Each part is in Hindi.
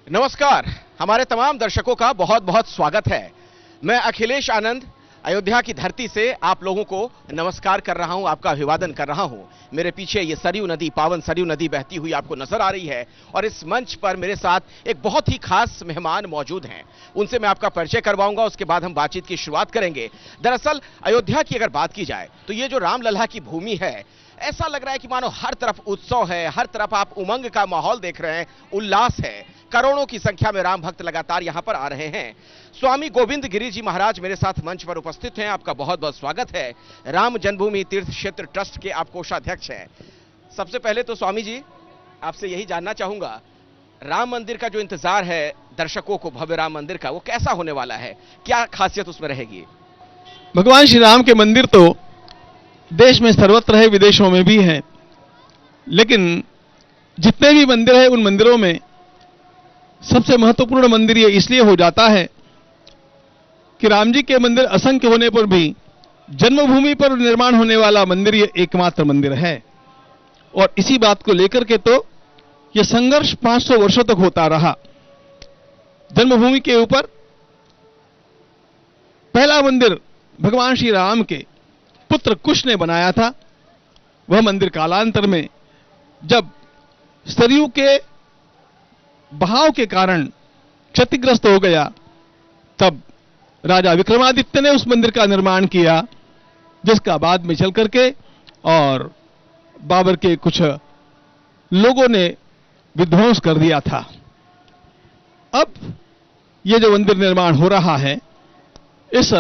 नमस्कार। हमारे तमाम दर्शकों का बहुत बहुत स्वागत है। मैं अखिलेश आनंद अयोध्या की धरती से आप लोगों को नमस्कार कर रहा हूं, आपका अभिवादन कर रहा हूं। मेरे पीछे ये सरयू नदी, पावन सरयू नदी बहती हुई आपको नजर आ रही है और इस मंच पर मेरे साथ एक बहुत ही खास मेहमान मौजूद हैं। उनसे मैं आपका परिचय करवाऊंगा, उसके बाद हम बातचीत की शुरुआत करेंगे। दरअसल अयोध्या की अगर बात की जाए तो ये जो रामलला की भूमि है, ऐसा लग रहा है कि मानो हर तरफ उत्सव है, हर तरफ आप उमंग का माहौल देख रहे हैं, उल्लास है। करोड़ों की संख्या में राम भक्त लगातार यहां पर आ रहे हैं। स्वामी गोविंद गिरी जी महाराज मेरे साथ मंच पर उपस्थित हैं। आपका बहुत बहुत स्वागत है। राम जन्मभूमि तीर्थ क्षेत्र ट्रस्ट के आप कोषाध्यक्ष हैं। सबसे पहले तो स्वामी जी, आपसे यही जानना चाहूंगा, राम मंदिर का जो इंतजार है दर्शकों को, भव्य राम मंदिर का, वो कैसा होने वाला है? क्या खासियत उसमें रहेगी? भगवान श्री राम के मंदिर तो देश में सर्वत्र है, विदेशों में भी है, लेकिन जितने भी मंदिर हैं उन मंदिरों में सबसे महत्वपूर्ण मंदिर ये इसलिए हो जाता है कि राम जी के मंदिर असंख्य होने पर भी जन्मभूमि पर निर्माण होने वाला मंदिर ये एकमात्र मंदिर है। और इसी बात को लेकर के तो ये संघर्ष 500 वर्षों तक होता रहा। जन्मभूमि के ऊपर पहला मंदिर भगवान श्री राम के पुत्र कुश ने बनाया था। वह मंदिर कालांतर में जब सरयू के बहाव के कारण क्षतिग्रस्त हो गया, तब राजा विक्रमादित्य ने उस मंदिर का निर्माण किया, जिसका बाद में चल करके और बाबर के कुछ लोगों ने विध्वंस कर दिया था। अब यह जो मंदिर निर्माण हो रहा है, इस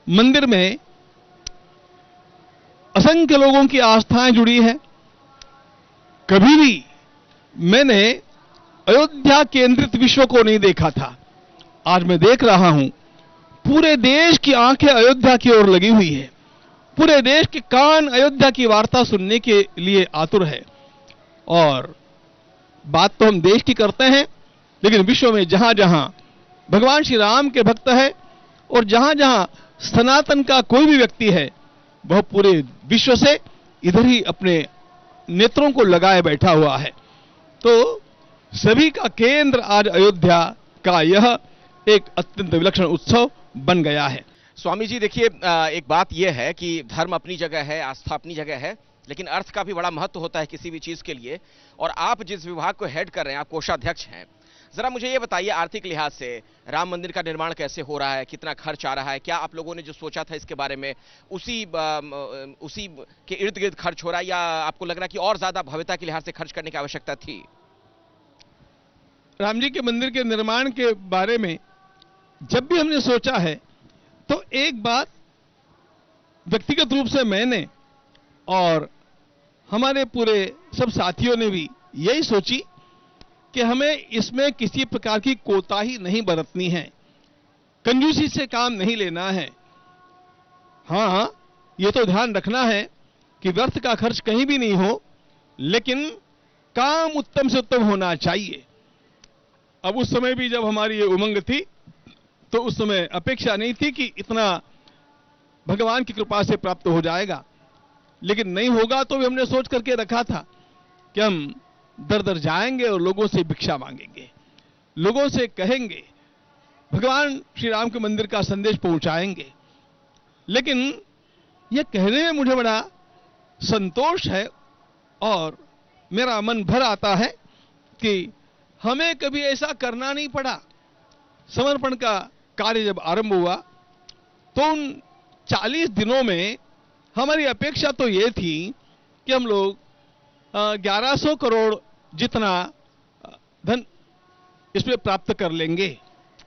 मंदिर में असंख्य लोगों की आस्थाएं जुड़ी है। कभी भी मैंने अयोध्या केंद्रित विश्व को नहीं देखा था। आज मैं देख रहा हूं पूरे देश की आंखें अयोध्या की ओर लगी हुई है। पूरे देश के कान अयोध्या की वार्ता सुनने के लिए आतुर है। और बात तो हम देश की करते हैं, लेकिन विश्व में जहां जहां भगवान श्री राम के भक्त है और जहां जहां सनातन का कोई भी व्यक्ति है, वह पूरे विश्व से इधर ही अपने नेत्रों को लगाए बैठा हुआ है। तो सभी का केंद्र आज अयोध्या का यह एक अत्यंत विलक्षण उत्सव बन गया है। स्वामी जी देखिए, एक बात यह है कि धर्म अपनी जगह है, आस्था अपनी जगह है, लेकिन अर्थ का भी बड़ा महत्व होता है किसी भी चीज के लिए। और आप जिस विभाग को हेड कर रहे हैं, आप कोषाध्यक्ष हैं, जरा मुझे ये बताइए, आर्थिक लिहाज से राम मंदिर का निर्माण कैसे हो रहा है, कितना खर्च आ रहा है? क्या आप लोगों ने जो सोचा था इसके बारे में उसी के इर्द गिर्द खर्च हो रहा है, या आपको लग रहा है कि और ज्यादा भव्यता के लिहाज से खर्च करने की आवश्यकता थी? राम जी के मंदिर के निर्माण के बारे में जब भी हमने सोचा है, तो एक बात व्यक्तिगत रूप से मैंने और हमारे पूरे सब साथियों ने भी यही सोची कि हमें इसमें किसी प्रकार की कोताही नहीं बरतनी है, कंजूसी से काम नहीं लेना है। हां, यह तो ध्यान रखना है कि व्यर्थ का खर्च कहीं भी नहीं हो, लेकिन काम उत्तम से उत्तम होना चाहिए। अब उस समय भी जब हमारी ये उमंग थी, तो उस समय अपेक्षा नहीं थी कि इतना भगवान की कृपा से प्राप्त हो जाएगा, लेकिन नहीं होगा तो भी हमने सोच करके रखा था कि हम दर दर जाएंगे और लोगों से भिक्षा मांगेंगे, लोगों से कहेंगे, भगवान श्री राम के मंदिर का संदेश पहुंचाएंगे। लेकिन यह कहने में मुझे बड़ा संतोष है और मेरा मन भर आता है कि हमें कभी ऐसा करना नहीं पड़ा। समर्पण का कार्य जब आरंभ हुआ, तो उन 40 दिनों में हमारी अपेक्षा तो यह थी कि हम लोग 1100 करोड़ जितना धन इसमें प्राप्त कर लेंगे,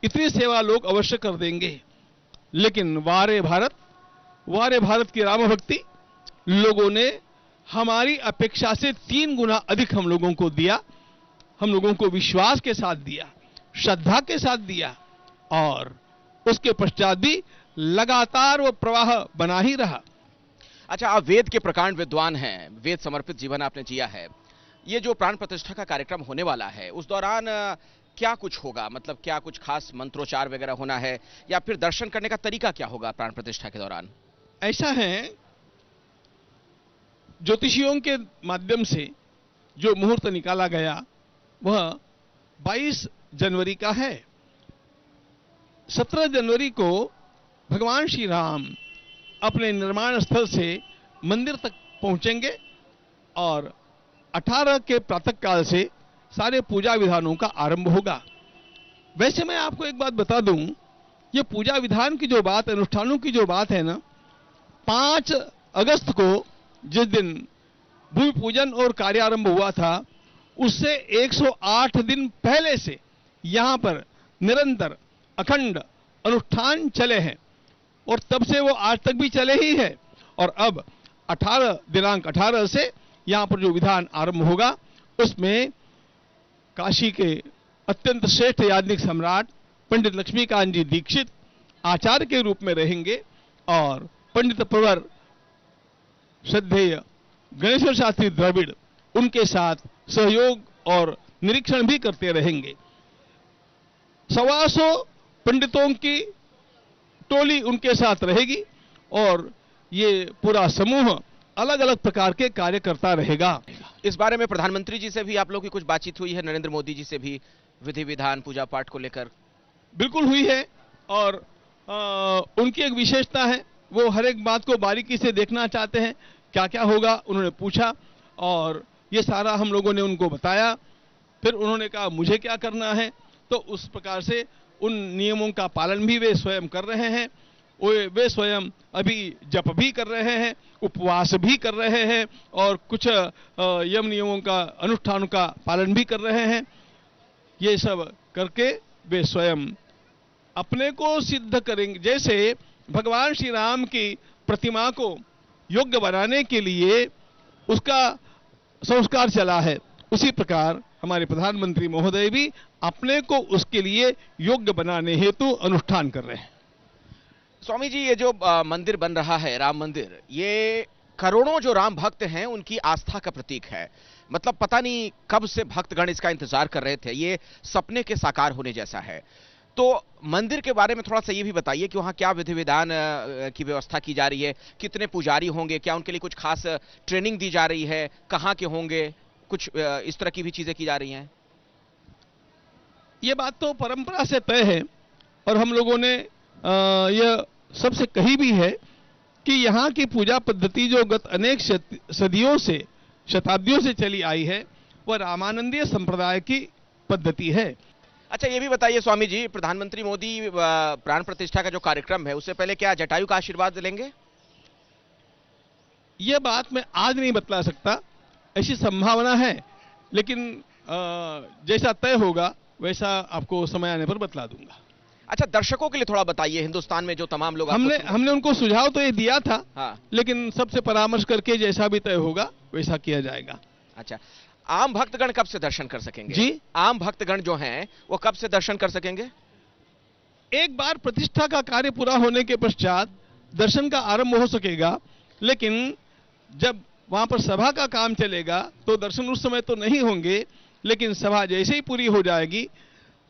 इतनी सेवा लोग अवश्य कर देंगे। लेकिन वारे भारत की राम भक्ति लोगों ने हमारी अपेक्षा से 3 गुना अधिक हम लोगों को दिया। हम लोगों को विश्वास के साथ दिया, श्रद्धा के साथ दिया, और उसके पश्चात भी लगातार वो प्रवाह बना ही रहा। अच्छा, आप वेद के प्रकांड विद्वान हैं, वेद समर्पित जीवन आपने जिया है। ये जो प्राण प्रतिष्ठा का कार्यक्रम होने वाला है, उस दौरान क्या कुछ होगा? मतलब क्या कुछ खास मंत्रोच्चार वगैरह होना है, या फिर दर्शन करने का तरीका क्या होगा प्राण प्रतिष्ठा के दौरान? ऐसा है, ज्योतिषियों के माध्यम से जो मुहूर्त निकाला गया, वह 22 जनवरी का है। 17 जनवरी को भगवान श्री राम अपने निर्माण स्थल से मंदिर तक पहुंचेंगे और 18 के प्रातःकाल से सारे पूजा विधानों का आरंभ होगा। वैसे मैं आपको एक बात बता दूं, ये पूजा विधान की जो बात, अनुष्ठानों की जो बात है ना, 5 अगस्त को जिस दिन भूमि पूजन और कार्यारंभ हुआ था, उससे 108 दिन पहले से यहां पर निरंतर अखंड अनुष्ठान चले हैं और तब से वो आज तक भी चले ही है। और अब दिनांक 18 से यहां पर जो विधान आरंभ होगा, उसमें काशी के अत्यंत श्रेष्ठ याज्ञिक सम्राट पंडित लक्ष्मीकांत जी दीक्षित आचार्य के रूप में रहेंगे और पंडित प्रवर श्रद्धेय गणेश्वर शास्त्री द्रविड़ उनके साथ सहयोग और निरीक्षण भी करते रहेंगे। 125 पंडितों की टोली उनके साथ रहेगी और ये पूरा समूह अलग अलग प्रकार के कार्य करता रहेगा। इस बारे में प्रधानमंत्री जी से भी आप लोगों की कुछ बातचीत हुई है? नरेंद्र मोदी जी से भी विधि विधान पूजा पाठ को लेकर? बिल्कुल हुई है और उनकी एक विशेषता है, वो हर एक बात को बारीकी से देखना चाहते हैं, क्या क्या होगा उन्होंने पूछा और ये सारा हम लोगों ने उनको बताया। फिर उन्होंने कहा मुझे क्या करना है, तो उस प्रकार से उन नियमों का पालन भी वे स्वयं कर रहे हैं। वे स्वयं अभी जप भी कर रहे हैं, उपवास भी कर रहे हैं और कुछ यम नियमों का अनुष्ठानों का पालन भी कर रहे हैं। ये सब करके वे स्वयं अपने को सिद्ध करेंगे। जैसे भगवान श्री राम की प्रतिमा को योग्य बनाने के लिए उसका संस्कार चला है, उसी प्रकार हमारे प्रधानमंत्री महोदय भी अपने को उसके लिए योग्य बनाने हेतु अनुष्ठान कर रहे हैं। स्वामी जी, ये जो मंदिर बन रहा है, राम मंदिर, ये करोड़ों जो राम भक्त हैं उनकी आस्था का प्रतीक है। मतलब पता नहीं कब से भक्तगण इसका इंतजार कर रहे थे, ये सपने के साकार होने जैसा है। तो मंदिर के बारे में थोड़ा सा ये भी बताइए कि वहां क्या विधि विधान की व्यवस्था की जा रही है, कितने पुजारी होंगे, क्या उनके लिए कुछ खास ट्रेनिंग दी जा रही है, कहां के होंगे, कुछ इस तरह की भी चीजें की जा रही हैं? ये बात तो परंपरा से तय है और हम लोगों ने यह सबसे कही भी है कि यहाँ की पूजा पद्धति जो गत अनेक सदियों से, शताब्दियों से चली आई है, वह रामानंदीय संप्रदाय की पद्धति है। अच्छा, ये भी बताइए स्वामी जी, प्रधानमंत्री मोदी प्राण प्रतिष्ठा का जो कार्यक्रम है, उससे पहले क्या जटायु का आशीर्वाद लेंगे? यह बात मैं आज नहीं बतला सकता, ऐसी संभावना है, लेकिन जैसा तय होगा वैसा आपको समय आने पर बतला दूंगा। अच्छा, दर्शकों के लिए थोड़ा बताइए, हिंदुस्तान में जो तमाम लोग हमने उनको सुझाव तो ये दिया था, हाँ, लेकिन सबसे परामर्श करके जैसा भी तय होगा वैसा किया जाएगा। अच्छा, आम भक्तगण कब से दर्शन कर सकेंगे? जी, आम भक्तगण जो हैं वो कब से दर्शन कर सकेंगे? एक बार प्रतिष्ठा का कार्य पूरा होने के पश्चात दर्शन का आरंभ हो सकेगा, लेकिन जब वहां पर सभा का काम चलेगा तो दर्शन उस समय तो नहीं होंगे, लेकिन सभा जैसे ही पूरी हो जाएगी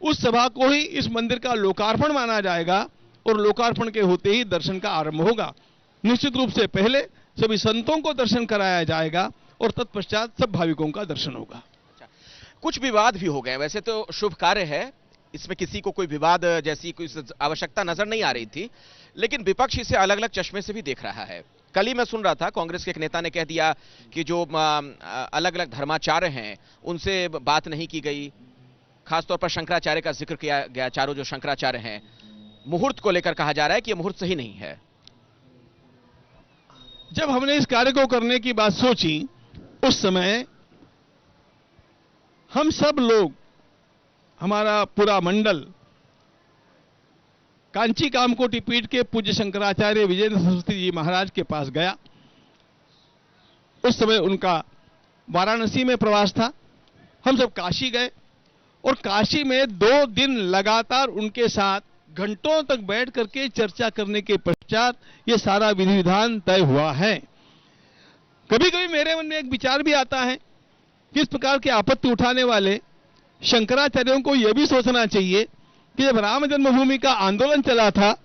उस सभा को ही इस मंदिर का लोकार्पण माना जाएगा और लोकार्पण के होते ही दर्शन का आरंभ होगा। निश्चित रूप से पहले सभी संतों को दर्शन कराया जाएगा और तत्पश्चात सब भाविकों का दर्शन होगा। अच्छा, कुछ विवाद भी हो गए, वैसे तो शुभ कार्य है, इसमें किसी को कोई विवाद जैसी कोई आवश्यकता नजर नहीं आ रही थी, लेकिन विपक्ष इसे अलग अलग चश्मे से भी देख रहा है। कल ही मैं सुन रहा था, कांग्रेस के एक नेता ने कह दिया कि जो अलग अलग धर्माचार्य हैं उनसे बात नहीं की गई, खासतौर पर शंकराचार्य का जिक्र किया गया। चारों जो शंकराचार्य हैं, मुहूर्त को लेकर कहा जा रहा है कि यह मुहूर्त सही नहीं है। जब हमने इस कार्य को करने की बात सोची, उस समय हम सब लोग, हमारा पूरा मंडल कांची कामकोटि पीठ के पूज्य शंकराचार्य विजेंद्र सरस्वती जी महाराज के पास गया। उस समय उनका वाराणसी में प्रवास था, हम सब काशी गए और काशी में 2 दिन लगातार उनके साथ घंटों तक बैठ करके चर्चा करने के पश्चात यह सारा विधि विधान तय हुआ है। कभी कभी मेरे मन में एक विचार भी आता है कि इस प्रकार की आपत्ति उठाने वाले शंकराचार्यों को यह भी सोचना चाहिए कि जब राम जन्मभूमि का आंदोलन चला था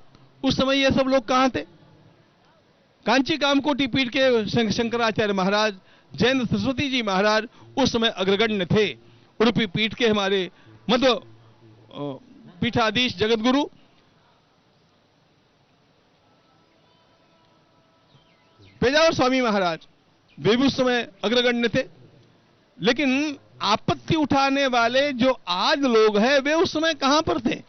उस समय ये सब लोग कहां थे? कांची कामकोटि पीठ के शंकराचार्य महाराज, जैन सरस्वती जी महाराज उस समय अग्रगण्य थे। उडुपी पीठ के हमारे मध्व पीठाधीश जगतगुरु पेजावर स्वामी महाराज, वे भी उस समय अग्रगण्य थे। लेकिन आपत्ति उठाने वाले जो आज लोग हैं वे उस समय कहां पर थे?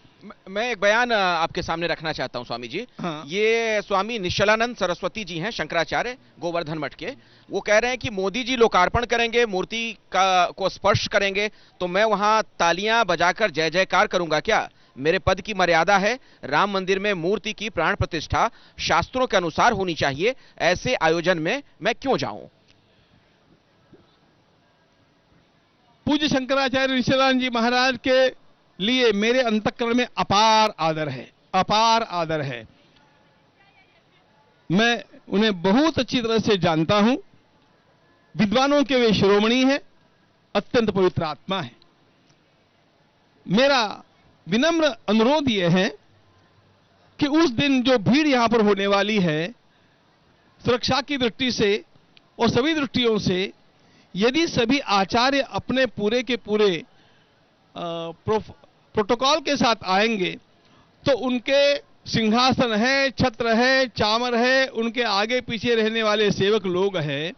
मैं एक बयान आपके सामने रखना चाहता हूं स्वामी जी। हाँ। ये स्वामी निश्चलानंद सरस्वती जी हैं, शंकराचार्य, गोवर्धन मठ के। वो कह रहे हैं कि मोदी जी लोकार्पण करेंगे, मूर्ति को स्पर्श करेंगे तो मैं वहां तालियां बजाकर जय जयकार करूंगा क्या? मेरे पद की मर्यादा है। राम मंदिर में मूर्ति की प्राण प्रतिष्ठा शास्त्रों के अनुसार होनी चाहिए। ऐसे आयोजन में मैं क्यों जाऊं? पूज्य शंकराचार्य निश्चलानंद जी महाराज के लिए मेरे अंतःकरण में अपार आदर है, अपार आदर है। मैं उन्हें बहुत अच्छी तरह से जानता हूं। विद्वानों के वे शिरोमणि हैं, अत्यंत पवित्र आत्मा है। मेरा विनम्र अनुरोध यह है कि उस दिन जो भीड़ यहां पर होने वाली है, सुरक्षा की दृष्टि से और सभी दृष्टियों से, यदि सभी आचार्य अपने पूरे के पूरे प्रोटोकॉल के साथ आएंगे तो उनके सिंहासन है, छत्र है, चामर है, उनके आगे पीछे रहने वाले सेवक लोग हैं,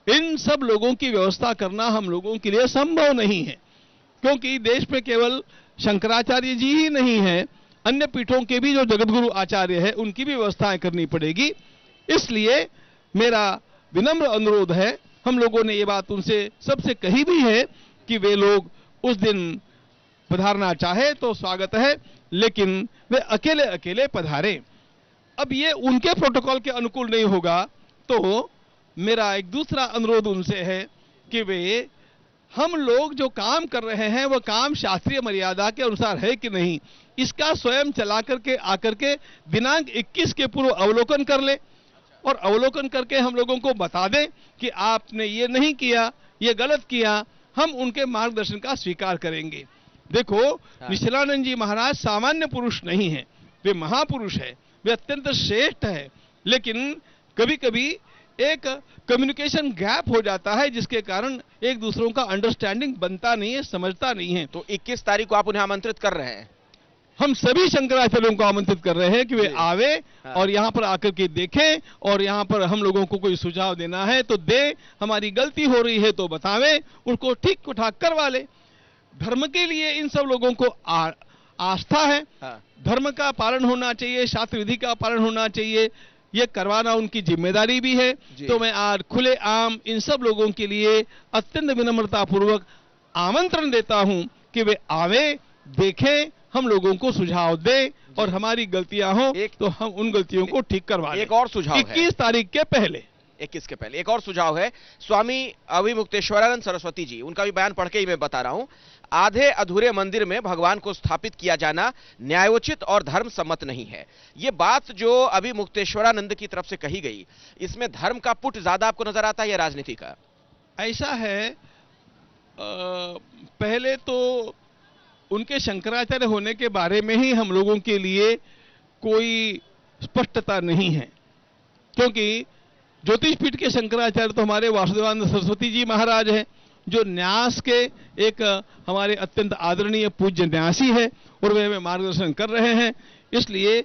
इन सब लोगों की व्यवस्था करना हम लोगों के लिए संभव नहीं है। क्योंकि देश में केवल शंकराचार्य जी ही नहीं है, अन्य पीठों के भी जो जगतगुरु आचार्य है उनकी भी व्यवस्थाएं करनी पड़ेगी। इसलिए मेरा विनम्र अनुरोध है, हम लोगों ने ये बात उनसे सबसे कही भी है कि वे लोग उस दिन पधारना चाहे तो स्वागत है, लेकिन वे अकेले अकेले पधारें। अब ये उनके प्रोटोकॉल के अनुकूल नहीं होगा तो मेरा एक दूसरा अनुरोध उनसे है कि वे, हम लोग जो काम कर रहे हैं वह काम शास्त्रीय मर्यादा के अनुसार है कि नहीं, इसका स्वयं चला करके आकर के दिनांक 21 के पूर्व अवलोकन कर ले और अवलोकन करके हम लोगों को बता दें कि आपने ये नहीं किया, ये गलत किया। हम उनके मार्गदर्शन का स्वीकार करेंगे। देखो, निश्चलानंद जी महाराज सामान्य पुरुष नहीं है, वे महापुरुष है, वे अत्यंत श्रेष्ठ है। लेकिन कभी कभी एक कम्युनिकेशन गैप हो जाता है जिसके कारण एक दूसरों का अंडरस्टैंडिंग बनता नहीं है, समझता नहीं है। तो 21 तारीख को आप उन्हें आमंत्रित कर रहे हैं? हम सभी शंकराचार्यों को आमंत्रित कर रहे हैं कि वे आवे और यहां पर आकर के देखें, और यहां पर हम लोगों को कोई सुझाव देना है तो दे, हमारी गलती हो रही है तो बतावें, उसको ठीक ठाक करवा ले। धर्म के लिए इन सब लोगों को आस्था है, धर्म का पालन होना चाहिए, शास्त्र विधि का पालन होना चाहिए, ये करवाना उनकी जिम्मेदारी भी है। तो मैं आज खुले आम इन सब लोगों के लिए अत्यंत विनम्रता पूर्वक आमंत्रण देता हूं कि वे आवे, देखें, हम लोगों को सुझाव दें और हमारी गलतियां हो तो हम उन गलतियों को ठीक करवा लें। एक और सुझाव 21 तारीख के पहले, 21 के पहले एक और सुझाव है। स्वामी अभिमुक्तेश्वरानंद सरस्वती जी, उनका भी बयान पढ़ के ही मैं बता रहा हूं। आधे अधूरे मंदिर में भगवान को स्थापित किया जाना न्यायोचित और धर्म सम्मत नहीं है। ये बात जो अभिमुक्तेश्वरानंद की तरफ से कही गई, इसमें धर्म का पुट ज्यादा आपको नजर आता है या राजनीति का? ऐसा है, पहले तो उनके शंकराचार्य होने के बारे में ही हम लोगों के लिए कोई स्पष्टता नहीं है, क्योंकि ज्योतिष पीठ के शंकराचार्य तो हमारे वासुदेवानंद सरस्वती जी महाराज हैं, जो न्यास के एक हमारे अत्यंत आदरणीय पूज्य न्यासी है और वे हमें मार्गदर्शन कर रहे हैं। इसलिए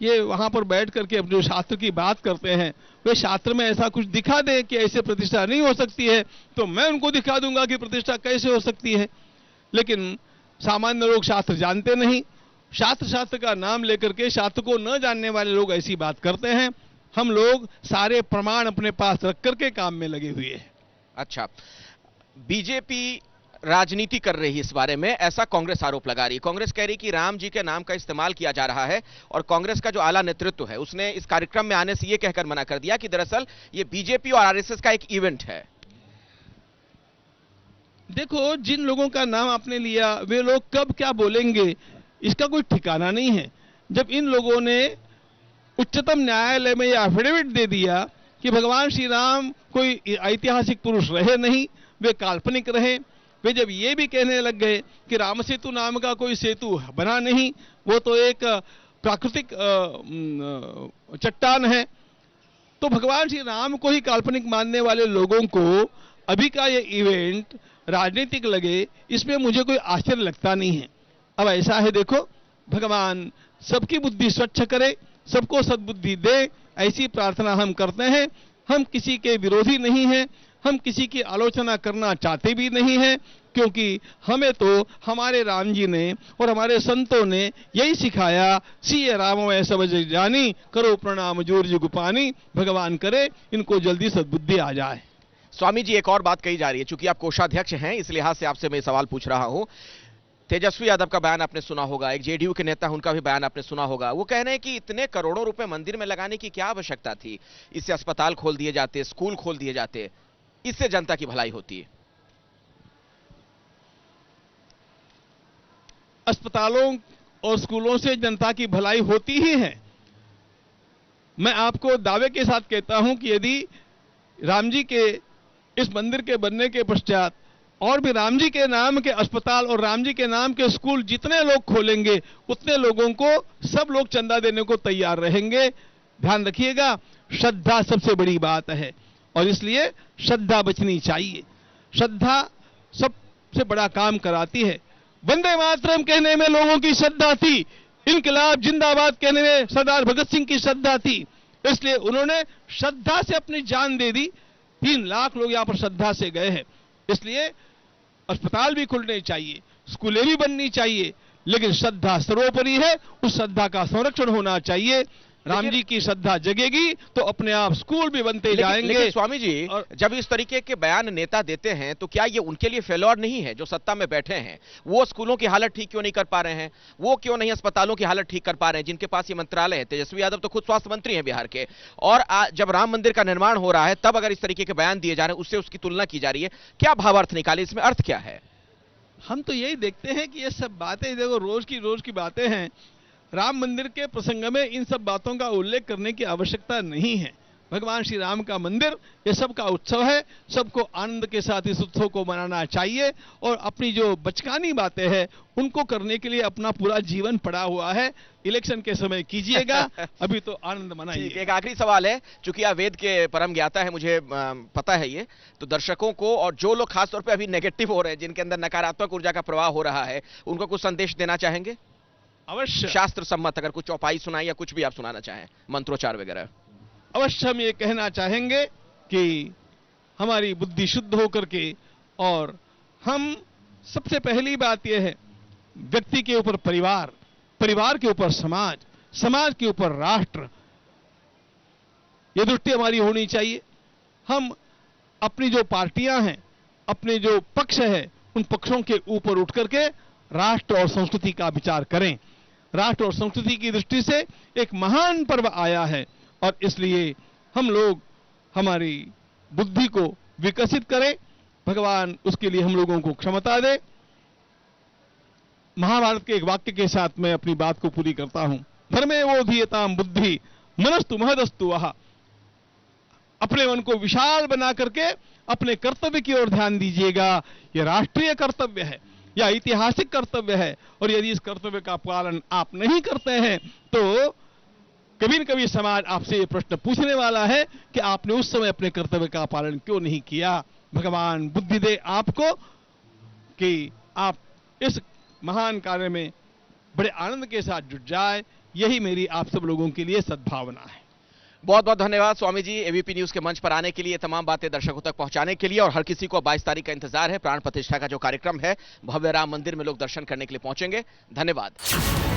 ये वहां पर बैठ करके अपने जो शास्त्र की बात करते हैं, वे शास्त्र में ऐसा कुछ दिखा दें कि ऐसे प्रतिष्ठा नहीं हो सकती है तो मैं उनको दिखा दूंगा कि प्रतिष्ठा कैसे हो सकती है। लेकिन सामान्य लोग शास्त्र जानते नहीं, शास्त्र का नाम लेकर के शास्त्र को न जानने वाले लोग ऐसी बात करते हैं। हम लोग सारे प्रमाण अपने पास रख करके काम में लगे हुए हैं। अच्छा, बीजेपी राजनीति कर रही है इस बारे में, ऐसा कांग्रेस आरोप लगा रही है। कांग्रेस कह रही कि राम जी के नाम का इस्तेमाल किया जा रहा है और कांग्रेस का जो आला नेतृत्व है उसने इस कार्यक्रम में आने से यह कहकर मना कर दिया कि दरअसल ये बीजेपी और आरएसएस का एक इवेंट है। देखो, जिन लोगों का नाम आपने लिया वे लोग कब क्या बोलेंगे इसका कोई ठिकाना नहीं है। जब इन लोगों ने उच्चतम न्यायालय में यह एफिडेविट दे दिया कि भगवान श्री राम कोई ऐतिहासिक पुरुष रहे नहीं, वे काल्पनिक रहे, वे जब ये भी कहने लग गए कि राम सेतु नाम का कोई सेतु बना नहीं, वो तो एक प्राकृतिक चट्टान है, तो भगवान श्री राम को ही काल्पनिक मानने वाले लोगों को अभी का ये इवेंट राजनीतिक लगे, इसमें मुझे कोई आश्चर्य लगता नहीं है। अब ऐसा है, देखो, भगवान सबकी बुद्धि स्वच्छ करे, सबको सद्बुद्धि दे, ऐसी प्रार्थना हम करते हैं। हम किसी के विरोधी नहीं हैं, हम किसी की आलोचना करना चाहते भी नहीं हैं, क्योंकि हमें तो हमारे राम जी ने और हमारे संतों ने यही सिखाया, सीए राममय सब जग जानी, करो प्रणाम जोर जुग पानी। भगवान करे इनको जल्दी सद्बुद्धि आ जाए। स्वामी जी, एक और बात कही जा रही है, चूंकि आप कोषाध्यक्ष हैं, इस लिहाज से आपसे मैं सवाल पूछ रहा हूं। तेजस्वी यादव का बयान आपने सुना होगा, एक जेडीयू के नेता, उनका भी बयान आपने सुना होगा। वो कह रहे हैं कि इतने करोड़ों रुपए मंदिर में लगाने की क्या आवश्यकता थी, इससे अस्पताल खोल दिए जाते, स्कूल खोल दिए जाते, इससे जनता की भलाई होती है। अस्पतालों और स्कूलों से जनता की भलाई होती ही है। मैं आपको दावे के साथ कहता हूं कि यदि राम जी के इस मंदिर के बनने के पश्चात और भी राम जी के नाम के अस्पताल और राम जी के नाम के स्कूल जितने लोग खोलेंगे, उतने लोगों को सब लोग चंदा देने को तैयार रहेंगे। ध्यान रखिएगा, श्रद्धा सबसे बड़ी बात है और इसलिए श्रद्धा बचनी चाहिए। श्रद्धा सबसे बड़ा काम कराती है। वंदे मातरम कहने में लोगों की श्रद्धा थी, इनकलाब जिंदाबाद कहने में सरदार भगत सिंह की श्रद्धा थी, इसलिए उन्होंने श्रद्धा से अपनी जान दे दी। 3 लाख लोग यहां पर श्रद्धा से गए हैं। इसलिए अस्पताल भी खुलने चाहिए, स्कूलें भी बननी चाहिए, लेकिन श्रद्धा सर्वोपरि है। उस श्रद्धा का संरक्षण होना चाहिए। राम जी की श्रद्धा जगेगी तो अपने आप स्कूल भी बनते जाएंगे। लेकिन स्वामी जी, जब इस तरीके के बयान नेता देते हैं तो क्या ये उनके लिए फेल्योर नहीं है? जो सत्ता में बैठे हैं वो स्कूलों की हालत ठीक क्यों नहीं कर पा रहे हैं? वो क्यों नहीं अस्पतालों की हालत ठीक कर पा रहे हैं, जिनके पास ये मंत्रालय है? तेजस्वी यादव तो खुद स्वास्थ्य मंत्री हैं बिहार के, और जब राम मंदिर का निर्माण हो रहा है तब अगर इस तरीके के बयान दिए जा रहे हैं, उससे उसकी तुलना की जा रही है, क्या भावार्थ निकाले, इसमें अर्थ क्या है? हम तो यही देखते हैं कि ये सब बातें देखो रोज की बातें हैं। राम मंदिर के प्रसंग में इन सब बातों का उल्लेख करने की आवश्यकता नहीं है। भगवान श्री राम का मंदिर ये सबका उत्सव है, सबको आनंद के साथ इस उत्सव को मनाना चाहिए और अपनी जो बचकानी बातें हैं उनको करने के लिए अपना पूरा जीवन पड़ा हुआ है। इलेक्शन के समय कीजिएगा, अभी तो आनंद मनाइए। एक आखिरी सवाल है, चूंकि आप वेद के परम ज्ञाता है, मुझे पता है ये, तो दर्शकों को और जो लोग खासतौर पर अभी नेगेटिव हो रहे हैं, जिनके अंदर नकारात्मक ऊर्जा का प्रवाह हो रहा है, उनको कुछ संदेश देना चाहेंगे? अवश्य। शास्त्र सम्मत अगर कुछ चौपाई सुनाई या कुछ भी आप सुनाना चाहें, मंत्रोच्चार वगैरह। अवश्य हम ये कहना चाहेंगे कि हमारी बुद्धि शुद्ध होकर के, और हम सबसे पहली बात यह है, व्यक्ति के ऊपर परिवार, परिवार के ऊपर समाज, समाज के ऊपर राष्ट्र, ये दृष्टि हमारी होनी चाहिए। हम अपनी जो पार्टियां हैं, अपने जो पक्ष है, उन पक्षों के ऊपर उठ करके राष्ट्र और संस्कृति का विचार करें। राष्ट्र और संस्कृति की दृष्टि से एक महान पर्व आया है और इसलिए हम लोग हमारी बुद्धि को विकसित करें। भगवान उसके लिए हम लोगों को क्षमता दे। महाभारत के एक वाक्य के साथ मैं अपनी बात को पूरी करता हूं। धर्मे वो धीयताम बुद्धि मनस्तु महदस्तु वह। अपने मन को विशाल बना करके अपने कर्तव्य की ओर ध्यान दीजिएगा। यह राष्ट्रीय कर्तव्य है या ऐतिहासिक कर्तव्य है, और यदि इस कर्तव्य का पालन आप नहीं करते हैं तो कभी न कभी समाज आपसे ये प्रश्न पूछने वाला है कि आपने उस समय अपने कर्तव्य का पालन क्यों नहीं किया। भगवान बुद्धि दे आपको कि आप इस महान कार्य में बड़े आनंद के साथ जुट जाए। यही मेरी आप सब लोगों के लिए सद्भावना है। बहुत बहुत धन्यवाद स्वामी जी, एबीपी न्यूज के मंच पर आने के लिए, तमाम बातें दर्शकों तक पहुंचाने के लिए। और हर किसी को 22 तारीख का इंतजार है, प्राण प्रतिष्ठा का जो कार्यक्रम है, भव्य राम मंदिर में लोग दर्शन करने के लिए पहुंचेंगे। धन्यवाद।